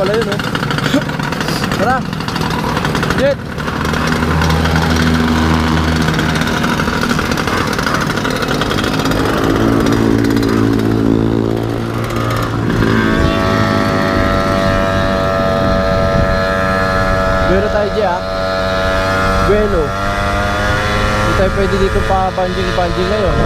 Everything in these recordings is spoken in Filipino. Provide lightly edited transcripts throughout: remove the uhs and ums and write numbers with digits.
pala yun, oh. Tara! Jet! Buwelo tayo, Jet, ah. Buwelo. Hindi tayo pwede dito pa banjing ngayon.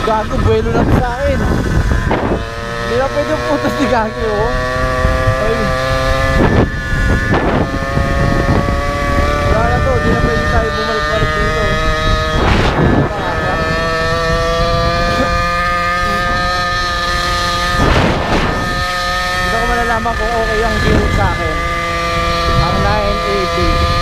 Gago, buwelo lang sa akin. Hindi na pwede yung putas ni Gagi, oh. Ay. Wala na to, hindi na pwede tayo bumalik-balik dito. Hindi ko malalaman kung okay ang gearing sa akin. Ang 980.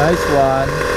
Nice one.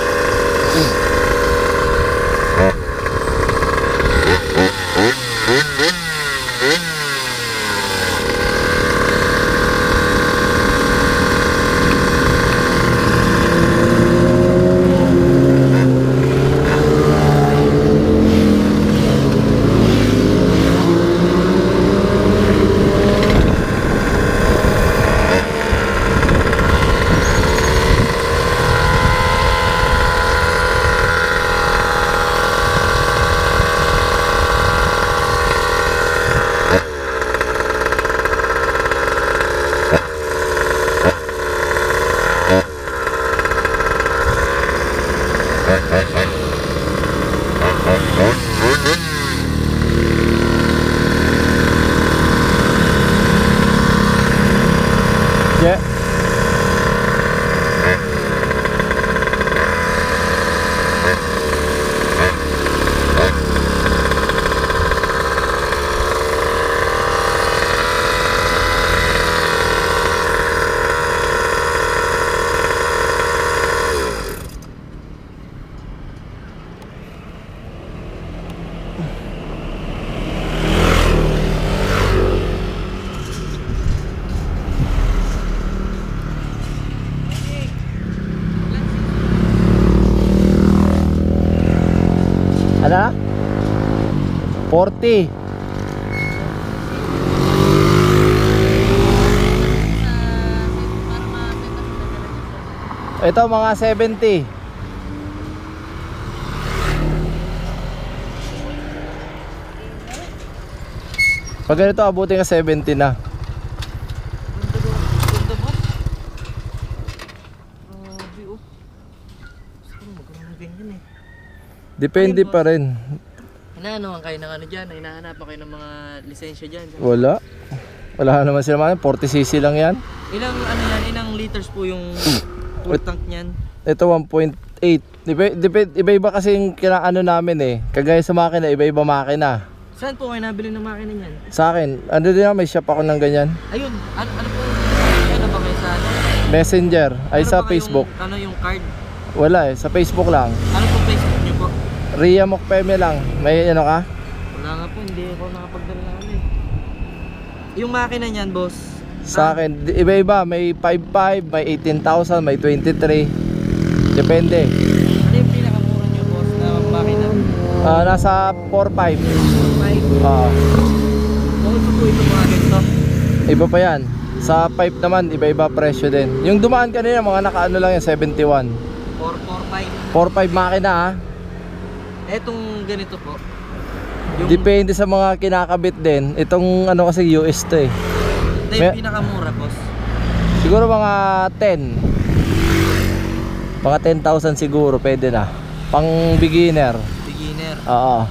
Ano? 40. Ito mga 70. Pag ganito abutin ka 70 na. Ganda boss. Grabe oh. Gusto ko magkaroon ng ganyan eh. Depende Ayun, pa rin. Inaano kayo ng ano dyan? Hinahanap kayo ng mga lisensya dyan? Wala. Wala naman sila man. 40cc lang yan. Ilang ano yan? Ilang liters po yung full tank niyan? Ito 1.8. Iba-iba kasi yung kinaano namin eh. Kagaya sa makina, iba-iba makina. Saan po kayo nabili ng makina niyan? Sa akin, ano din may shop ako ng ganyan. Ayun, ano po? Ano ba kayo sa ano? Messenger, ay Ano sa ba kayong- Facebook. Ano yung card? Wala eh, sa Facebook lang. Ano po Facebook niyo po? Ria Mokpeme lang. May ano ka? Wala nga po, hindi ako nakapagdala na ano eh. Yung makina niyan boss? Sa akin, iba-iba. May 5.5, may 18,000, may 23. Depende. Ano yung pinakamura niyo boss na makina? Nasa 4.5. 5. Bakit po ito mga ganito? Iba pa yan. Sa pipe naman, iba-iba presyo din. Yung dumaan kanina, mga nakaano lang yan, 71. 445. 4.5 makina ha. Etong ganito po. Depende sa mga kinakabit din. Itong ano kasi US to eh. Ito yung pinakamura boss. Siguro mga 10. Mga 10,000 siguro, pwede na. Pang beginner. Beginner. Oo.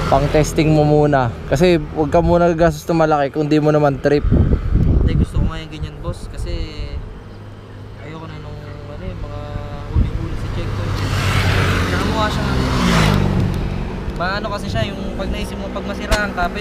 Pang testing mo muna. Kasi huwag ka muna gagastos na malaki kung di mo naman trip. Hindi, gusto ko nga yung ganyan boss kasi ayoko na nung ano eh, mga huli-huli sa checkpoint. Nakamukha siya nga. Maano kasi siya yung pag naisip mo pag masira ang kapit,